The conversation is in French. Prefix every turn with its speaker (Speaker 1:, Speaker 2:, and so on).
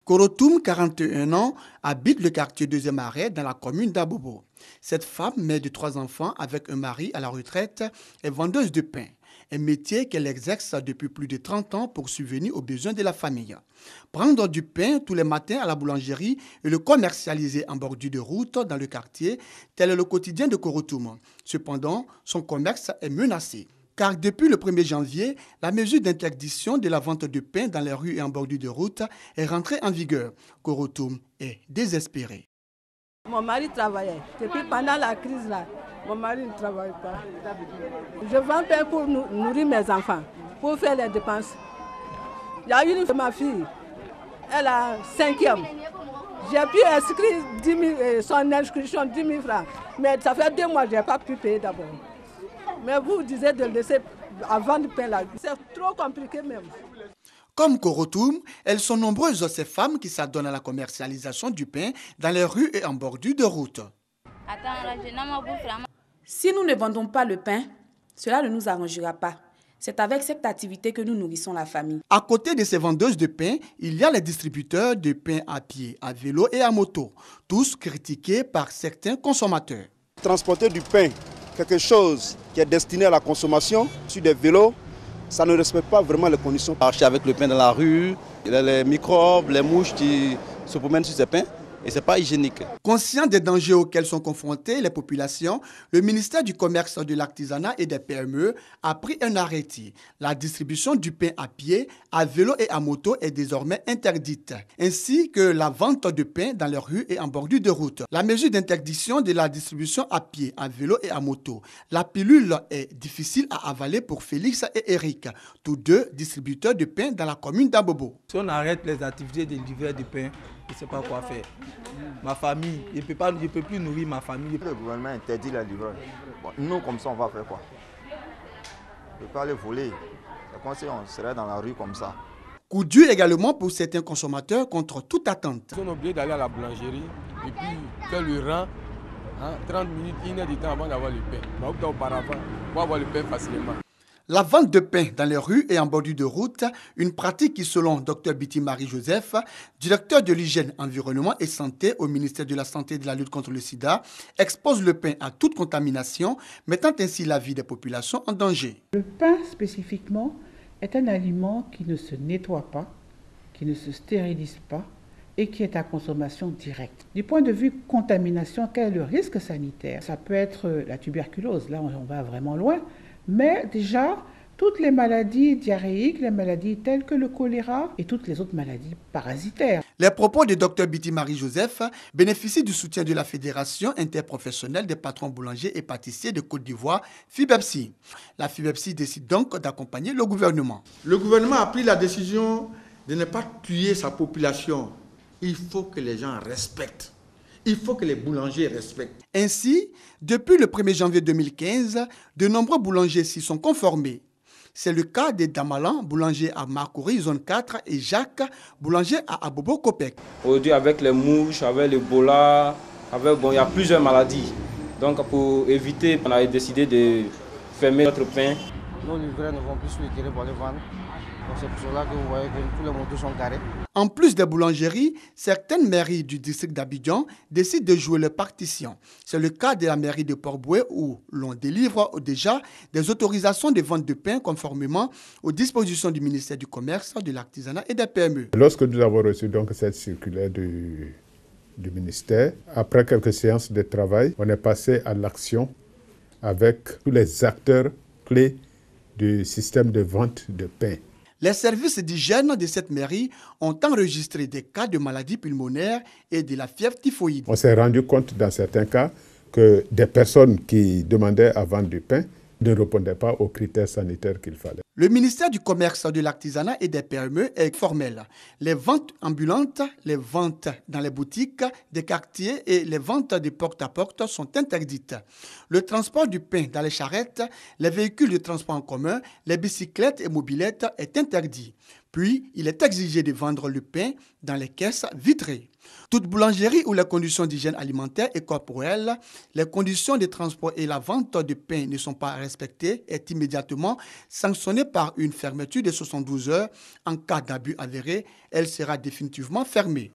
Speaker 1: Korotoum, 41 ans, habite le quartier 2e arrêt dans la commune d'Abobo. Cette femme, mère de 3 enfants avec un mari à la retraite, est vendeuse de pain, un métier qu'elle exerce depuis plus de 30 ans pour subvenir aux besoins de la famille. Prendre du pain tous les matins à la boulangerie et le commercialiser en bordure de route dans le quartier, tel est le quotidien de Korotoum. Cependant, son commerce est menacé. Car depuis le 1er janvier, la mesure d'interdiction de la vente de pain dans les rues et en bordure de route est rentrée en vigueur. Korotoum est désespéré.
Speaker 2: Mon mari travaillait. Depuis pendant la crise là, mon mari ne travaille pas. Je vends pain pour nourrir mes enfants, pour faire les dépenses. Il y a une de ma fille, elle a 5e. J'ai pu inscrire son inscription 10 000 francs. Mais ça fait 2 mois que je n'ai pas pu payer d'abord. Mais vous disiez de laisser avant de pain là. C'est trop compliqué même.
Speaker 1: Comme Korotoum, elles sont nombreuses ces femmes qui s'adonnent à la commercialisation du pain dans les rues et en bordure de route.
Speaker 3: Si nous ne vendons pas le pain, cela ne nous arrangera pas. C'est avec cette activité que nous nourrissons la famille.
Speaker 1: À côté de ces vendeuses de pain, il y a les distributeurs de pain à pied, à vélo et à moto, tous critiqués par certains consommateurs.
Speaker 4: Transporter du pain, quelque chose qui est destiné à la consommation sur des vélos, ça ne respecte pas vraiment les conditions.
Speaker 5: Marcher avec le pain dans la rue, il y a les microbes, les mouches qui se promènent sur ces pains et ce n'est pas hygiénique.
Speaker 1: Conscient des dangers auxquels sont confrontées les populations, le ministère du Commerce, de l'Artisanat et des PME a pris un arrêté. La distribution du pain à pied, à vélo et à moto est désormais interdite, ainsi que la vente de pain dans les rues et en bordure de route. La mesure d'interdiction de la distribution à pied, à vélo et à moto. La pilule est difficile à avaler pour Félix et Eric, tous deux distributeurs de pain dans la commune d'Abobo.
Speaker 6: Si on arrête les activités de livrer du pain, je ne sais pas quoi faire. Ma famille, je ne peux plus nourrir ma famille.
Speaker 7: Le gouvernement interdit la livraison. Bon, nous, comme ça, on va faire quoi? On ne peut pas aller voler. C'est comme si on serait dans la rue comme ça.
Speaker 1: Coup dur également pour certains consommateurs contre toute attente.
Speaker 8: On est obligé d'aller à la boulangerie et puis faire le rang, 30 minutes, 1 heure de temps avant d'avoir le pain. Mais auparavant, on va avoir le pain facilement.
Speaker 1: La vente de pain dans les rues et en bordure de route, une pratique qui, selon Dr Biti Marie-Joseph, directeur de l'hygiène, environnement et santé au ministère de la Santé et de la lutte contre le sida, expose le pain à toute contamination, mettant ainsi la vie des populations en danger.
Speaker 9: Le pain spécifiquement est un aliment qui ne se nettoie pas, qui ne se stérilise pas et qui est à consommation directe. Du point de vue contamination, quel est le risque sanitaire? Ça peut être la tuberculose, là on va vraiment loin. Mais déjà, toutes les maladies diarrhéiques, les maladies telles que le choléra et toutes les autres maladies parasitaires.
Speaker 1: Les propos de Dr Biti Marie-Joseph bénéficient du soutien de la Fédération interprofessionnelle des patrons boulangers et pâtissiers de Côte d'Ivoire, FIBEPSI. La FIBEPSI décide donc d'accompagner le gouvernement.
Speaker 10: Le gouvernement a pris la décision de ne pas tuer sa population. Il faut que les gens respectent. Il faut que les boulangers respectent.
Speaker 1: Ainsi, depuis le 1er janvier 2015, de nombreux boulangers s'y sont conformés. C'est le cas de Damalan, boulanger à Marcouri, zone 4, et Jacques, boulanger à Abobo, Copec.
Speaker 11: Aujourd'hui, avec les mouches, avec l'Ebola, il y a plusieurs maladies. Donc, pour éviter, on a décidé de fermer notre pain.
Speaker 6: Nos livreurs ne vont plus se retirer pour les vendre. C'est pour cela que vous voyez que tous les motos sont carrés.
Speaker 1: En plus des boulangeries, certaines mairies du district d'Abidjan décident de jouer leur partition. C'est le cas de la mairie de Port-Boué où l'on délivre déjà des autorisations de vente de pain conformément aux dispositions du ministère du Commerce, de l'Artisanat et des PME.
Speaker 12: Lorsque nous avons reçu donc cette circulaire du ministère, après quelques séances de travail, on est passé à l'action avec tous les acteurs clés du système de vente de pain.
Speaker 1: Les services d'hygiène de cette mairie ont enregistré des cas de maladies pulmonaires et de la fièvre typhoïde.
Speaker 12: On s'est rendu compte dans certains cas que des personnes qui demandaient à vendre du pain ne répondaient pas aux critères sanitaires qu'il fallait.
Speaker 1: Le ministère du Commerce, de l'Artisanat et des PME est formel. Les ventes ambulantes, les ventes dans les boutiques des quartiers et les ventes de porte-à-porte sont interdites. Le transport du pain dans les charrettes, les véhicules de transport en commun, les bicyclettes et mobylettes est interdit. Puis, il est exigé de vendre le pain dans les caisses vitrées. Toute boulangerie où les conditions d'hygiène alimentaire et corporelle, les conditions de transport et la vente de pain ne sont pas respectées est immédiatement sanctionnée par une fermeture de 72 heures. En cas d'abus avéré, elle sera définitivement fermée.